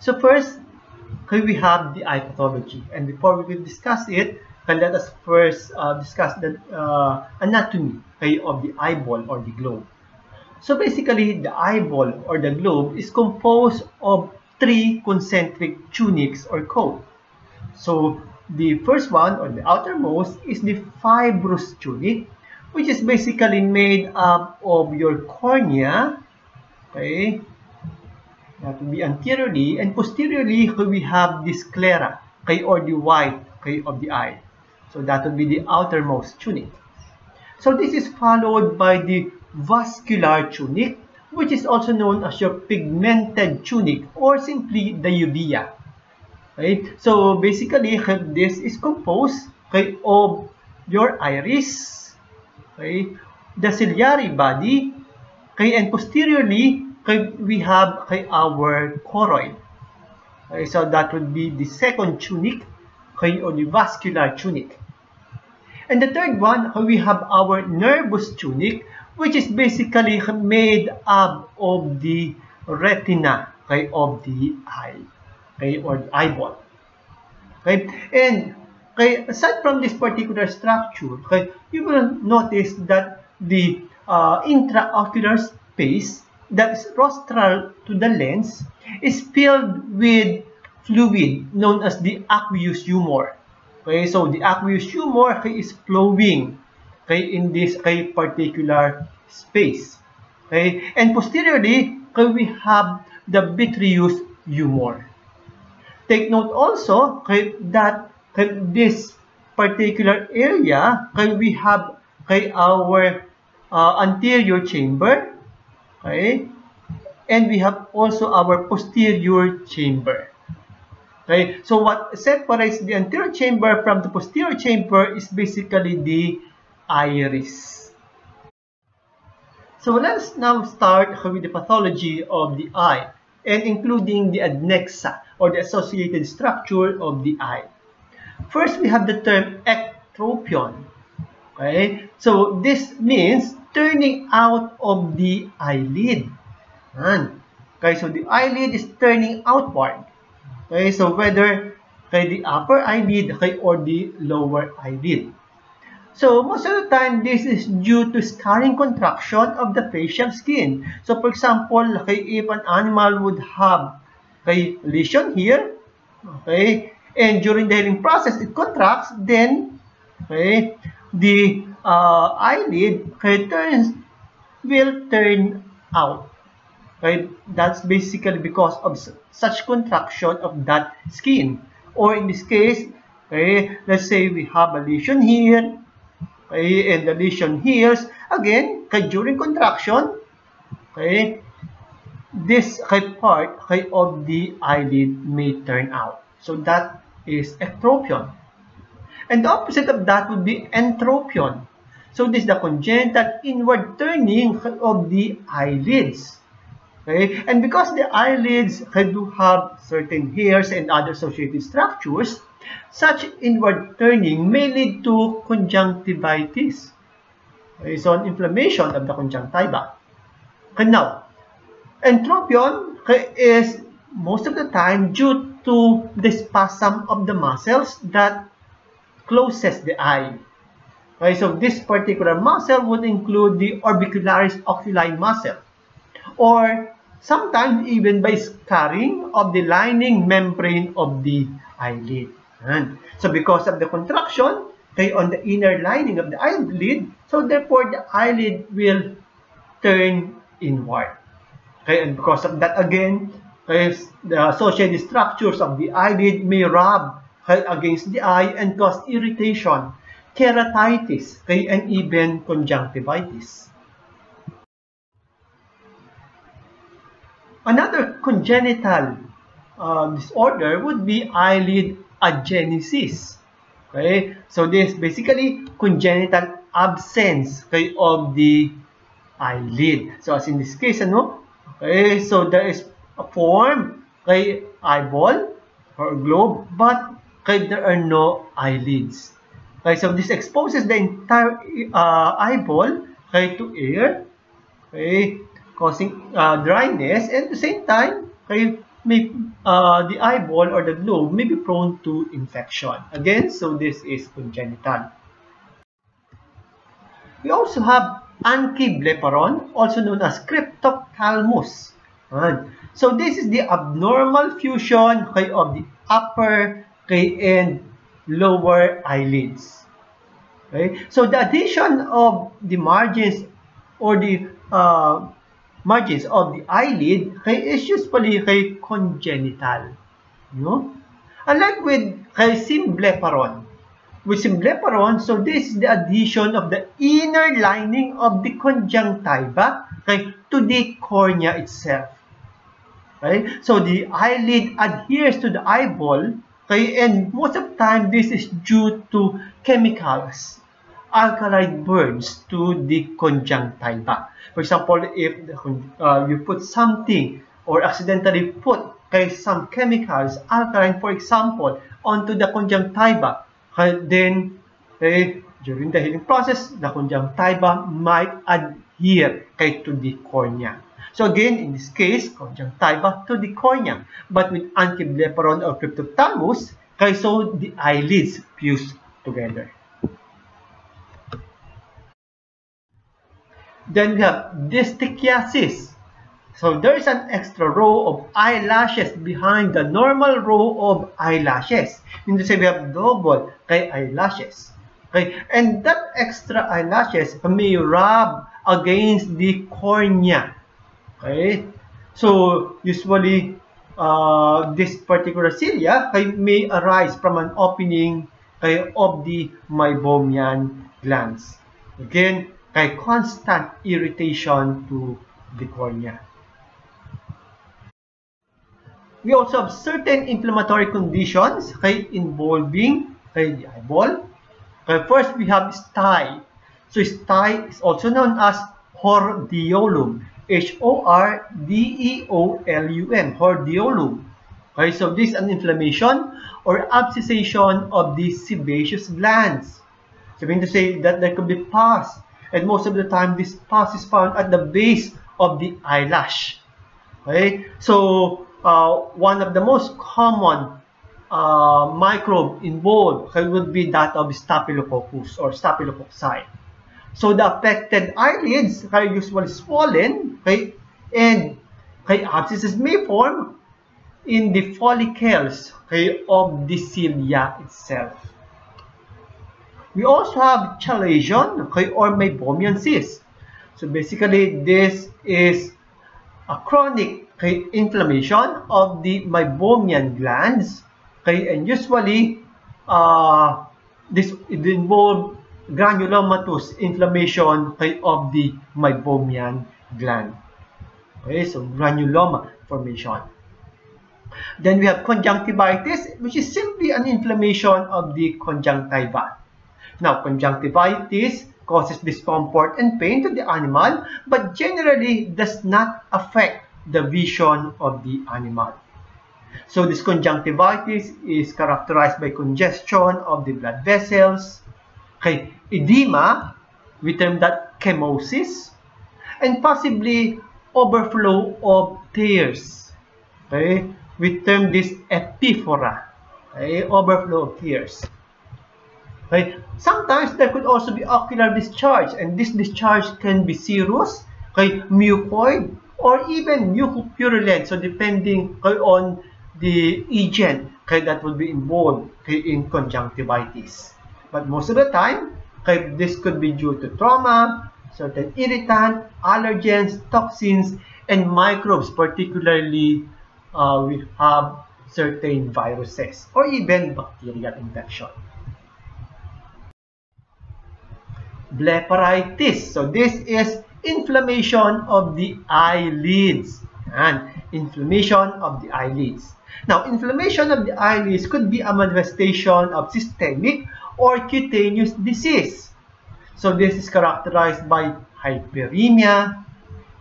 So first, okay, we have the eye pathology, and before we will discuss it, let us first discuss the anatomy, okay, of the eyeball or the globe. So basically, the eyeball or the globe is composed of three concentric tunics or coat. So the first one, or the outermost, is the fibrous tunic, which is basically made up of your cornea, okay, that will be anteriorly, and posteriorly we have the sclera, okay, or the white, okay, of the eye. So that will be the outermost tunic. So this is followed by the vascular tunic, which is also known as your pigmented tunic or simply the uvea. Right? So basically, this is composed, okay, of your iris, okay, the ciliary body, okay, and posteriorly, okay, we have, okay, our choroid. Okay, so that would be the second tunic, okay, or the vascular tunic. And the third one, we have our nervous tunic, which is basically made up of the retina, okay, of the eye, okay, or the eyeball. Okay, and okay, aside from this particular structure, okay, you will notice that the intraocular space that is rostral to the lens is filled with fluid known as the aqueous humor. Okay, so the aqueous humor, okay, is flowing, okay, in this, okay, particular space. Okay, and posteriorly, okay, we have the vitreous humor. Take note also, okay, that, okay, this particular area, okay, we have, okay, our anterior chamber, okay, and we have also our posterior chamber. Okay, so what separates the anterior chamber from the posterior chamber is basically the iris. So let's now start with the pathology of the eye, and including the adnexa or the associated structure of the eye. First, we have the term ectropion. Okay, so this means turning out of the eyelid. Okay, so the eyelid is turning outward. Okay, so whether, okay, the upper eyelid, okay, or the lower eyelid. So most of the time, this is due to scarring contraction of the facial skin. So for example, okay, if an animal would have, okay, lesion here, okay, and during the healing process it contracts, then, okay, the eyelid, okay, will turn out. Okay, that's basically because of such contraction of that skin. Or in this case, okay, let's say we have a lesion here, okay, and the lesion heals. Again, okay, during contraction, okay, this, okay, part, okay, of the eyelid may turn out. So that is ectropion. And the opposite of that would be entropion. So this is the congenital inward turning of the eyelids. Okay, and because the eyelids do have certain hairs and other associated structures, such inward turning may lead to conjunctivitis. Okay, so an inflammation of the conjunctiva. Okay, now, entropion, okay, is most of the time due to the spasm of the muscles that closes the eye. Okay, so this particular muscle would include the orbicularis oculi muscle, or sometimes even by scarring of the lining membrane of the eyelid. So because of the contraction, okay, on the inner lining of the eyelid, so therefore the eyelid will turn inward. Okay, and because of that again, okay, the associated structures of the eyelid may rub, okay, against the eye and cause irritation, keratitis, okay, and even conjunctivitis. Another congenital disorder would be eyelid agenesis. Okay, so this is basically congenital absence, okay, of the eyelid. So as in this case, okay, so there is a form, okay, eyeball or globe, but, okay, there are no eyelids. Okay, so this exposes the entire eyeball, okay, to air, okay, causing dryness, and at the same time, okay, may the eyeball or the globe may be prone to infection. Again, so this is congenital. We also have anchibleparon, also known as cryptophthalmos. So this is the abnormal fusion of the upper and lower eyelids. Okay? So the addition of the margins or the margins of the eyelid is usually congenital. No? Unlike with symbleparon. With symbleparon, so this is the addition of the inner lining of the conjunctiva to the cornea itself. Okay? So the eyelid adheres to the eyeball, and most of the time this is due to chemicals, alkali burns to the conjunctiva. For example, if you put something or accidentally put some chemicals, alkaline for example, onto the conjunctiva, then during the healing process, the conjunctiva might adhere to the cornea. So again, in this case, conjunctiva to the cornea. But with anchibleparon or cryptophthalmos, so the eyelids fuse together. Then we have distichiasis. So there is an extra row of eyelashes behind the normal row of eyelashes. In the same, we have double eyelashes. Okay? And that extra eyelashes may rub against the cornea. Okay? So usually this particular cilia may arise from an opening of the meibomian glands. Again, constant irritation to the cornea. We also have certain inflammatory conditions involving the eyeball. First, we have stye. So stye is also known as hordeolum. H-O-R-D-E-O-L-U-M. Hordeolum. Okay, so this is an inflammation or abscessation of the sebaceous glands. So meaning to say that there could be pus, and most of the time this pus is found at the base of the eyelash. Okay, so one of the most common microbe involved would be that of Staphylococcus or Staphylococci. So the affected eyelids are usually swollen, and abscesses may form in the follicles of the cilia itself. We also have chalazion or meibomian cyst. So basically, this is a chronic inflammation of the meibomian glands, and usually this involves granulomatous inflammation of the meibomian gland. Okay, so granuloma formation. Then we have conjunctivitis, which is simply an inflammation of the conjunctiva. Now, conjunctivitis causes discomfort and pain to the animal, but generally does not affect the vision of the animal. So this conjunctivitis is characterized by congestion of the blood vessels, edema, we term that chemosis, and possibly overflow of tears. We term this epiphora, overflow of tears. Sometimes there could also be ocular discharge, and this discharge can be serous, mucoid, or even mucopurulent, so depending on the agent that will be involved in conjunctivitis. But most of the time, this could be due to trauma, certain irritant, allergens, toxins, and microbes, particularly we have certain viruses or even bacterial infection. Blepharitis. So this is inflammation of the eyelids. And inflammation of the eyelids. Now, inflammation of the eyelids could be a manifestation of systemic or cutaneous disease. So this is characterized by hyperemia,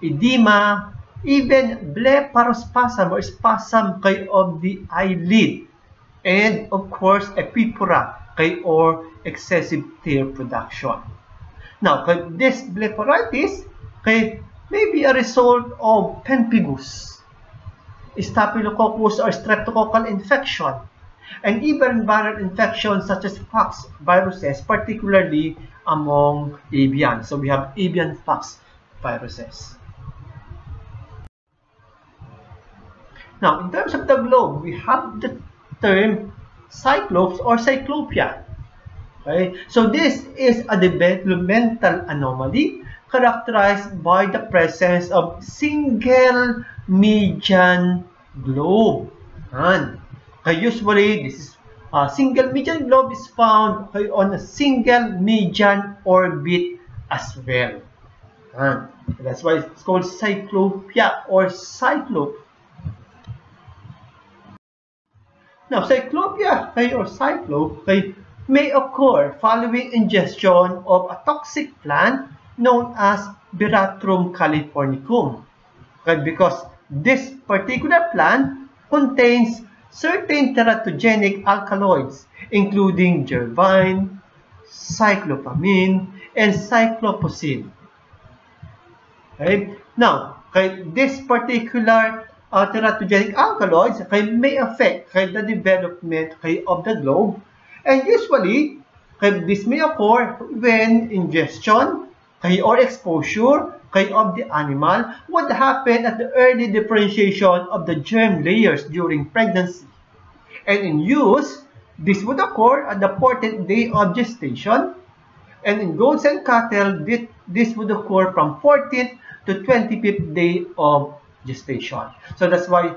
edema, even blepharospasm or spasm of the eyelid, and of course epiphora or excessive tear production. Now, this blepharitis may be a result of pemphigus, staphylococcus or streptococcal infection, and even viral infections such as pox viruses, particularly among avian. So we have avian pox viruses. Now, in terms of the globe, we have the term cyclops or cyclopia. Okay? So this is a developmental anomaly characterized by the presence of single median globe. And usually, this is a single median globe is found on a single median orbit as well. And that's why it's called cyclopia or cyclope. Now, cyclopia or cyclope may occur following ingestion of a toxic plant known as Veratrum californicum, because this particular plant contains certain teratogenic alkaloids, including gervine, cyclopamine, and cycloposin. Okay? Now, this particular teratogenic alkaloids may affect the development of the globe, and usually this may occur when ingestion or exposure of the animal would happen at the early differentiation of the germ layers during pregnancy. And in use, this would occur at the 14th day of gestation, and in goats and cattle, this would occur from 14th to 25th day of gestation. So that's why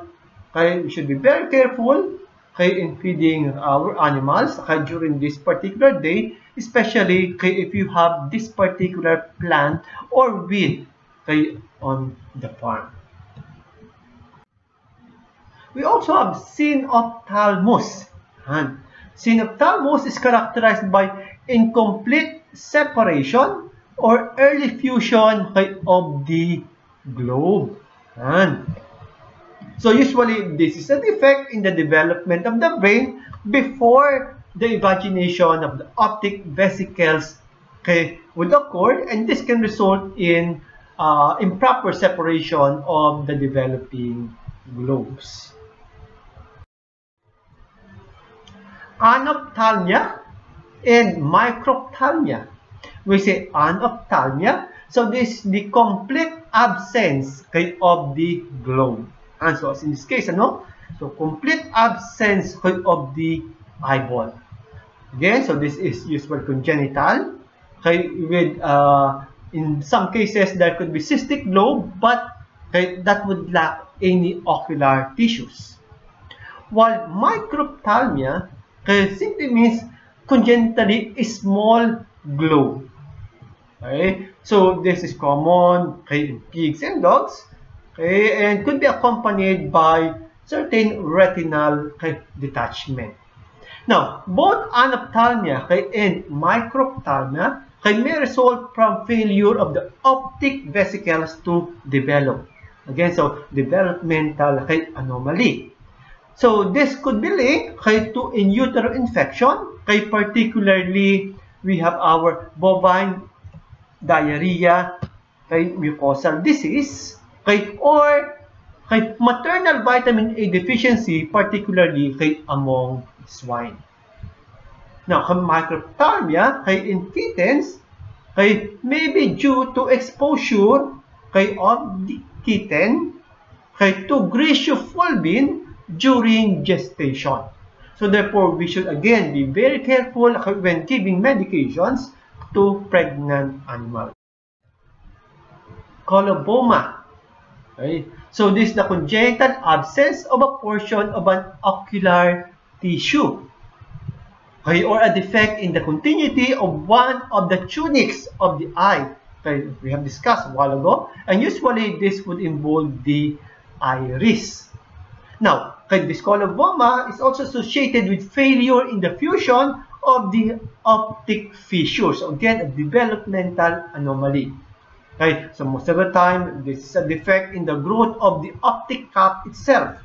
we should be very careful in feeding our animals during this particular day, especially if you have this particular plant or weed on the farm. We also have synophthalmos. And synophthalmos is characterized by incomplete separation or early fusion of the globe. And so usually this is a defect in the development of the brain before the evagination of the optic vesicles would occur, and this can result in improper separation of the developing globes. Anophthalmia and microphthalmia. We say anophthalmia, so this is the complete absence of the globe. And so as in this case, so complete absence of the eyeball. Again, so this is usually congenital. With in some cases there could be cystic globe, but that would lack any ocular tissues. While microphthalmia simply means congenitally small globe. Okay? So this is common in pigs and dogs, and could be accompanied by certain retinal detachment. Now, both anophthalmia and microphthalmia may result from failure of the optic vesicles to develop. Again, so developmental anomaly. So this could be linked to in utero infection. Particularly, we have our bovine diarrhea, mucosal disease, or maternal vitamin A deficiency, particularly among swine. Now, microphthalmia in kittens may be due to exposure of the kitten to griseofulvin during gestation. So therefore, we should again be very careful when giving medications to pregnant animals. Coloboma. So this is the congenital absence of a portion of an ocular tissue, or a defect in the continuity of one of the tunics of the eye. We have discussed a while ago, and usually this would involve the iris. Now, this coloboma is also associated with failure in the fusion of the optic fissures. So again, a developmental anomaly. So most of the time, this is a defect in the growth of the optic cap itself.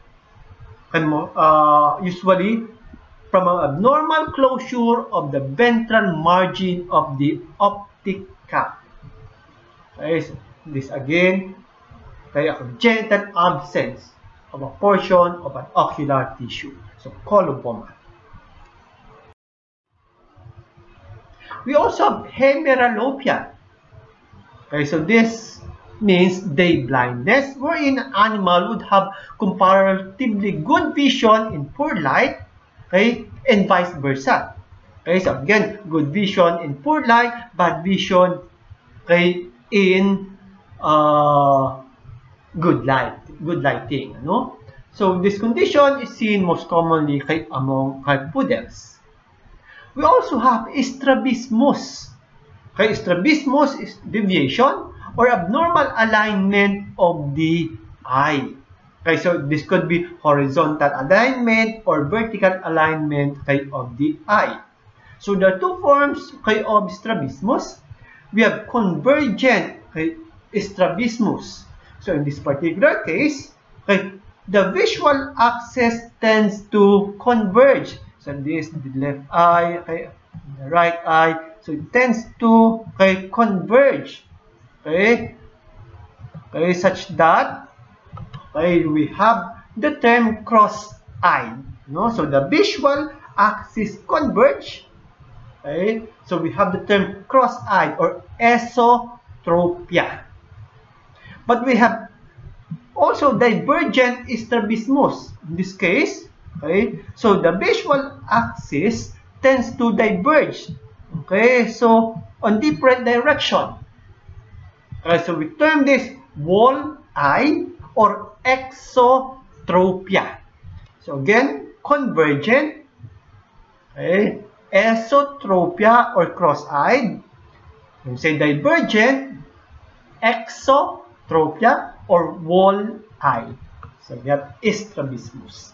And usually from an abnormal closure of the ventral margin of the optic cap. So this again, a congenital absence of a portion of an ocular tissue. So coloboma. We also have hemeralopia. Okay, so this means day blindness, wherein an animal would have comparatively good vision in poor light, okay, and vice versa. Okay, so again, good vision in poor light, bad vision, okay, in good lighting. No? So this condition is seen most commonly among poodles. We also have strabismus. Okay, strabismus is deviation or abnormal alignment of the eye. Okay, so this could be horizontal alignment or vertical alignment of the eye. So there are two forms of strabismus. We have convergent strabismus. So in this particular case, the visual axis tends to converge. So this is the left eye, the right eye. So it tends to converge, such that we have the term cross-eyed. No? So the visual axis converge. So we have the term cross-eyed or esotropia. But we have also divergent strabismus. In this case, so the visual axis tends to diverge. So on different direction. So we term this wall eye or exotropia. So again, convergent, esotropia or cross-eyed. We say divergent, exotropia or wall eye. So we have strabismus.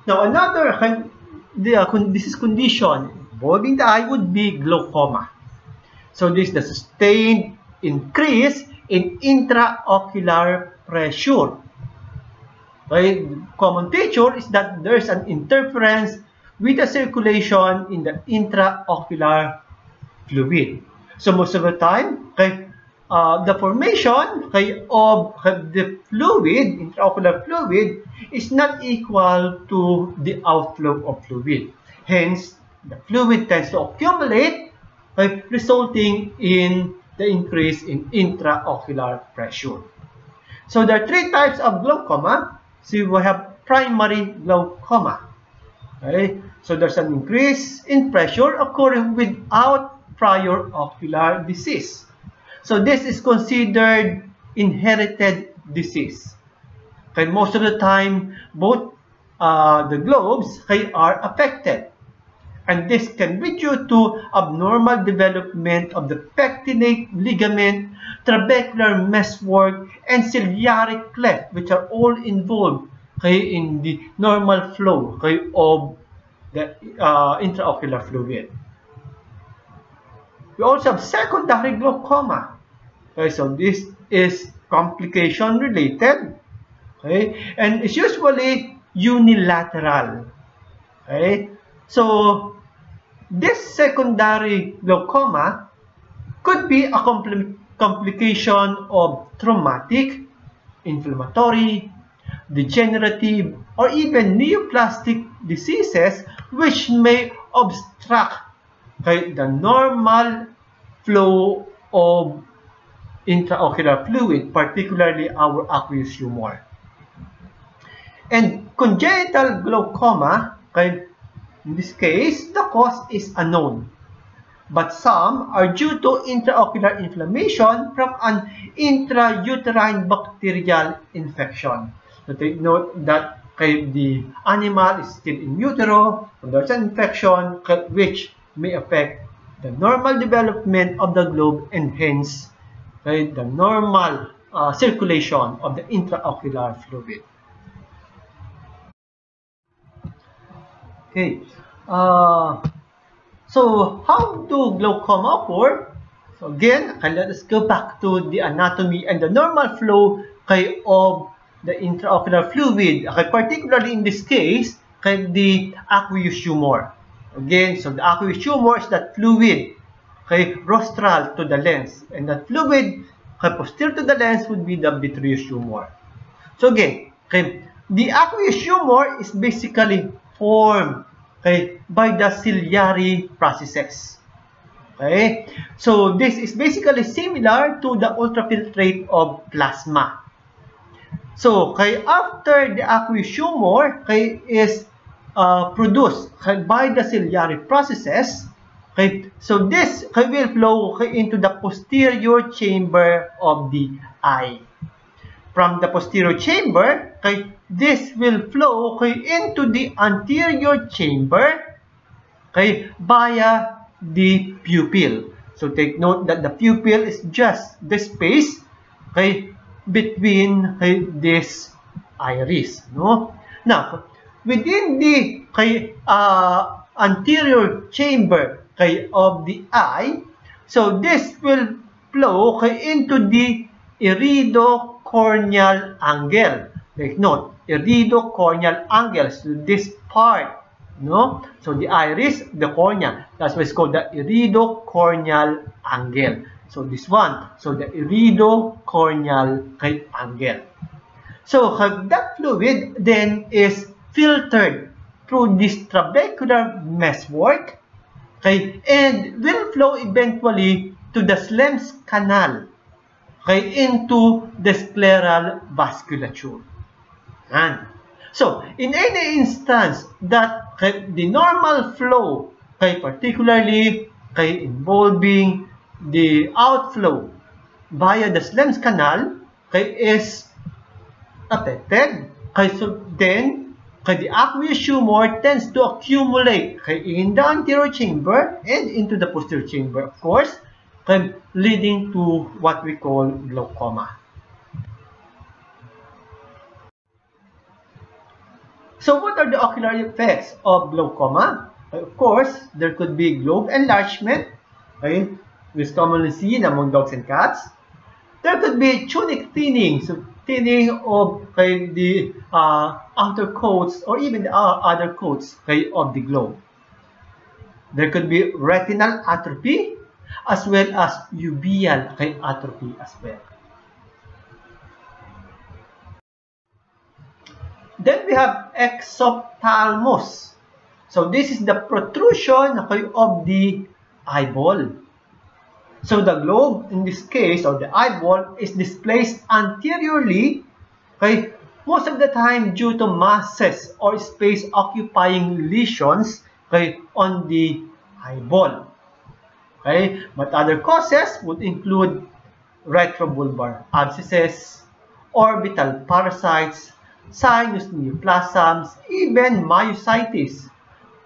Now another disease condition involving the eye would be glaucoma. So this is the sustained increase in intraocular pressure. The common feature is that there is an interference with the circulation in the intraocular fluid. So most of the time, the formation of the fluid, intraocular fluid, is not equal to the outflow of fluid. Hence, the fluid tends to accumulate, resulting in the increase in intraocular pressure. So there are three types of glaucoma. So we have primary glaucoma. So there's an increase in pressure occurring without prior ocular disease. So this is considered inherited disease. Most of the time, both the globes are affected. And this can be due to abnormal development of the pectinate ligament, trabecular meshwork, and ciliary cleft, which are all involved in the normal flow of the intraocular fluid. We also have secondary glaucoma. So this is complication related, and it's usually unilateral. So this secondary glaucoma could be a complication of traumatic, inflammatory, degenerative, or even neoplastic diseases which may obstruct the normal flow of intraocular fluid, particularly our aqueous humor. And congenital glaucoma, in this case, the cause is unknown, but some are due to intraocular inflammation from an intrauterine bacterial infection. So take note that the animal is still in utero, and there's an infection which may affect the normal development of the globe and hence the normal circulation of the intraocular fluid. So how do glaucoma occur? So again, let us go back to the anatomy and the normal flow of the intraocular fluid, particularly in this case, the aqueous humor. Again, so the aqueous humor is that fluid rostral to the lens, and that fluid kay posterior to the lens would be the vitreous humor. So again, okay, the aqueous humor is basically formed, okay, by the ciliary processes. Okay, so this is basically similar to the ultrafiltrate of plasma. So, okay, after the aqueous humor, okay, is produced, okay, by the ciliary processes, okay, so this, okay, will flow, okay, into the posterior chamber of the eye. From the posterior chamber, okay, this will flow, okay, into the anterior chamber, okay, via the pupil. So take note that the pupil is just the space, okay, between, okay, this iris. No? Now, within the, okay, anterior chamber, okay, of the eye, so this will flow, okay, into the iridocorneal angle. Take note, iridocorneal angle, so this part. No? So the iris, the cornea, that's why it's called the iridocorneal angle. So this one, so the iridocorneal angle. So that fluid then is filtered through this trabecular meshwork, okay, and will flow eventually to the Slem's canal, okay, into the scleral vasculature. And so, in any instance that, okay, the normal flow, okay, particularly, okay, involving the outflow via the Slem's canal, okay, is affected, okay, so then, okay, the aqueous humor tends to accumulate, okay, in the anterior chamber and into the posterior chamber, of course, okay, leading to what we call glaucoma. So what are the ocular effects of glaucoma? Of course, there could be globe enlargement, okay, which is commonly seen among dogs and cats. There could be tunic thinning, so thinning of, okay, the outer coats or even the other coats, okay, of the globe. There could be retinal atrophy as well as uveal, okay, atrophy as well. Then we have exophthalmos. So this is the protrusion, okay, of the eyeball. So the globe, in this case, or the eyeball, is displaced anteriorly, okay, most of the time due to masses or space-occupying lesions, okay, on the eyeball. Okay, but other causes would include retrobulbar abscesses, orbital parasites, sinus neoplasms, even myositis,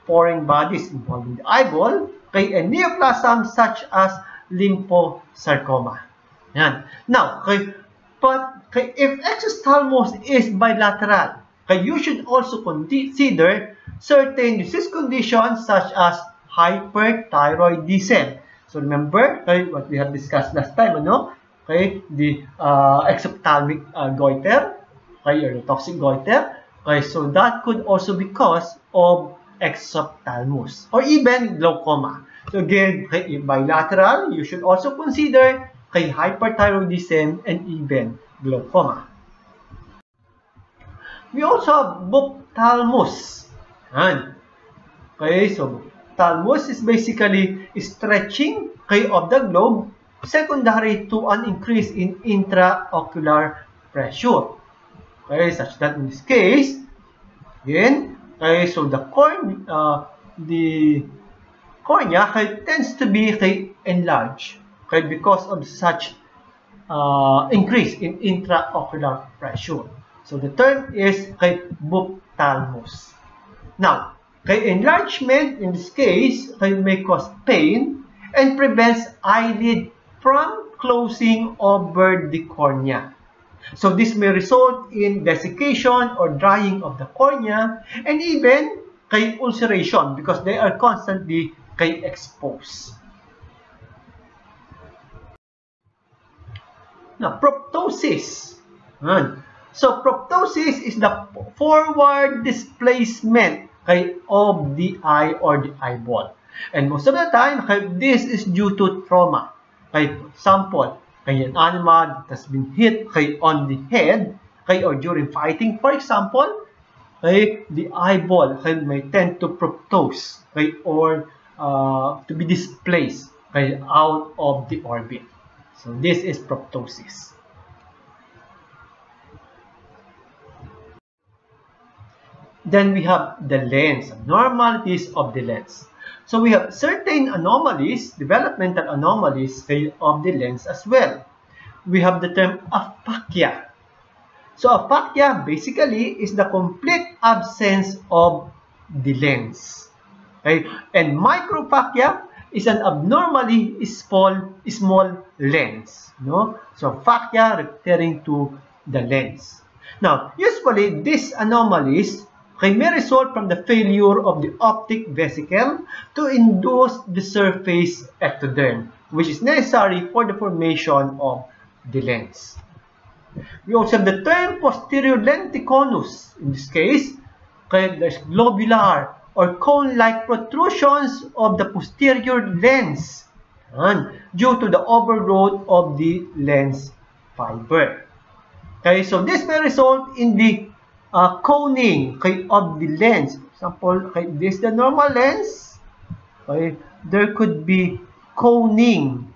foreign bodies involving the eyeball, okay, and neoplasms such as lymphosarcoma. Yan. Now, okay, but okay, if exophthalmos is bilateral, okay, you should also consider certain disease conditions such as hyperthyroidism. So remember, okay, what we have discussed last time, ano? Okay, the exophthalmic goiter, okay, or the toxic goiter. Okay, so that could also be cause of exophthalmos or even glaucoma. So again, okay, if bilateral, you should also consider, okay, hyperthyroidism and even glaucoma. We also have ophthalmos. Okay, so ophthalmos is basically stretching, okay, of the globe secondary to an increase in intraocular pressure. Okay, such that in this case, again, okay, so the cornea, okay, tends to be, okay, enlarged, okay, because of such increase in intraocular pressure. So the term is, okay, ophthalmos. Now, okay, enlargement in this case, okay, may cause pain and prevents eyelid from closing over the cornea. So this may result in desiccation or drying of the cornea and even, okay, ulceration because they are constantly, okay, exposed. Now, proptosis. So proptosis is the forward displacement, okay, of the eye or the eyeball. And most of the time, okay, this is due to trauma. Okay, for example, kay an animal that has been hit kay on the head kay or during fighting, for example, kay the eyeball kay may tend to proptose kay or to be displaced kay out of the orbit. So this is proptosis. Then we have the lens, abnormalities of the lens. So we have certain anomalies, developmental anomalies of the lens as well. We have the term aphakia. So aphakia basically is the complete absence of the lens. Okay? And microphakia is an abnormally small lens. No? So aphakia referring to the lens. Now, usually these anomalies may result from the failure of the optic vesicle to induce the surface ectoderm, which is necessary for the formation of the lens. We also have the term posterior lenticonus. In this case, there's globular or cone-like protrusions of the posterior lens due to the overgrowth of the lens fiber. Okay, so this may result in the coning of the lens. For example, this is the normal lens. Okay, there could be coning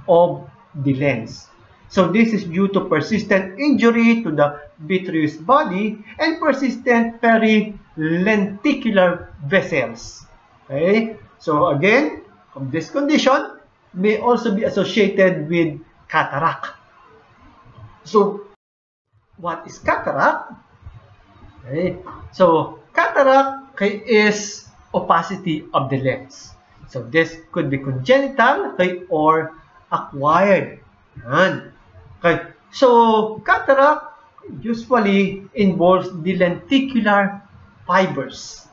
of the lens. So this is due to persistent injury to the vitreous body and persistent perilenticular vessels. Okay, so again, this condition may also be associated with cataract. So what is cataract? Okay. So cataract is opacity of the lens. So this could be congenital or acquired. Okay. So cataract usually involves the lenticular fibers,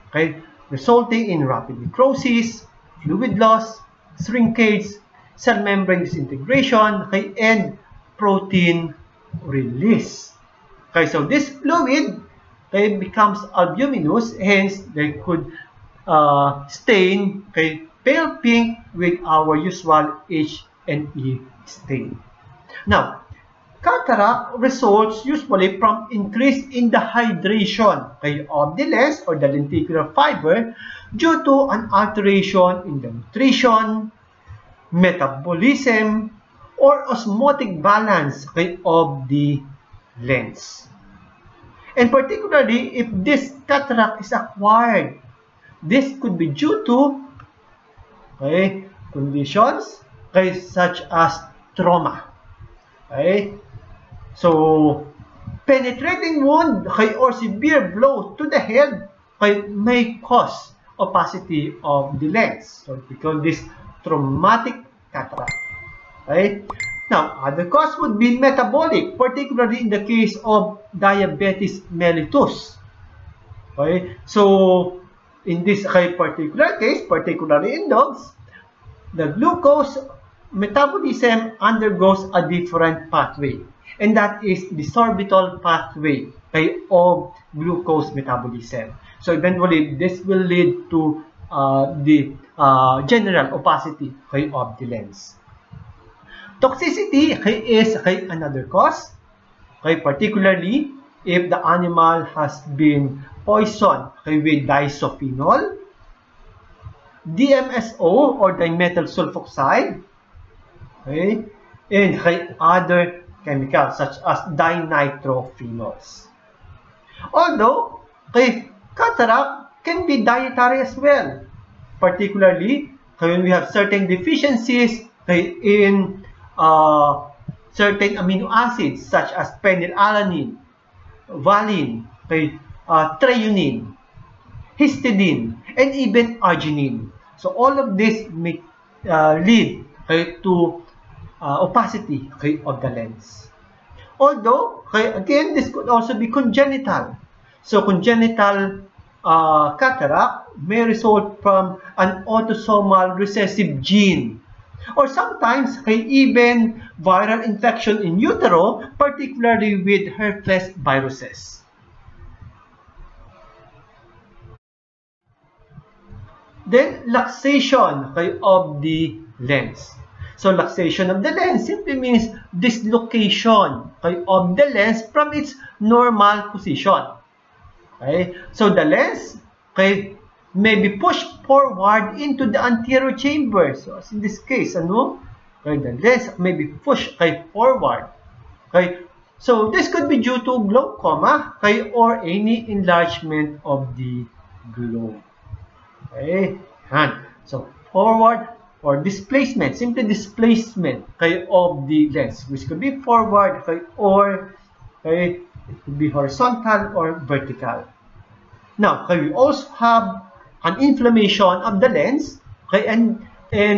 okay, resulting in rapid necrosis, fluid loss, shrinkage, cell membrane disintegration, okay, and protein release. Okay, so this fluid becomes albuminous, hence they could stain pale pink with our usual H&E stain. Now, cataract results usually from increase in the hydration of the lens or the lenticular fiber due to an alteration in the nutrition, metabolism, or osmotic balance of the lens. And particularly if this cataract is acquired, this could be due to conditions such as trauma. So penetrating wound or severe blow to the head may cause opacity of the lens. So because this traumatic cataract. Now, other cause would be metabolic, particularly in the case of diabetes mellitus. So in this particular case, particularly in dogs, the glucose metabolism undergoes a different pathway, and that is the sorbitol pathway of glucose metabolism. So eventually, this will lead to the general opacity of the lens. Toxicity is another cause, particularly if the animal has been poisoned with disophenol, DMSO or dimethyl sulfoxide, and other chemicals such as dinitrophenols. Although cataract can be dietary as well, particularly when we have certain deficiencies in certain amino acids such as phenylalanine, valine, threonine, histidine, and even arginine. So all of this may lead to opacity of the lens. Although, again, this could also be congenital. So congenital cataract may result from an autosomal recessive gene, or sometimes even viral infection in utero, particularly with herpes viruses. Then, luxation of the lens. So luxation of the lens simply means dislocation, okay, of the lens from its normal position. Okay? So the lens, okay, may be pushed forward into the anterior chamber. So as in this case, ano? Okay, the lens may be pushed, okay, forward. Okay? So this could be due to glaucoma, okay, or any enlargement of the globe. Okay? And so forward or displacement, simply displacement, okay, of the lens, which could be forward, okay, or okay, it could be horizontal or vertical. Now, okay, we also have an inflammation of the lens, okay, and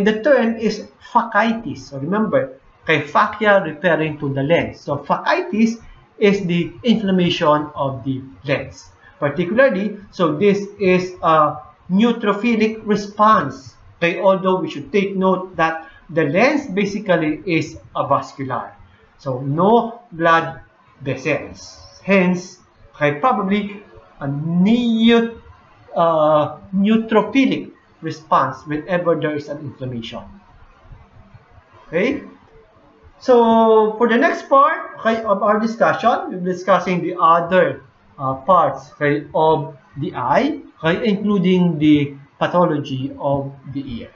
the term is phakitis. So remember, okay, phakia referring to the lens. So phakitis is the inflammation of the lens. Particularly, so this is a neutrophilic response. Okay, although we should take note that the lens basically is avascular. So no blood vessels. Hence, okay, probably a neutrophilic response whenever there is an inflammation. Okay? So, for the next part, okay, of our discussion, we'll be discussing the other parts, okay, of the eye, okay, including the pathology of the ear.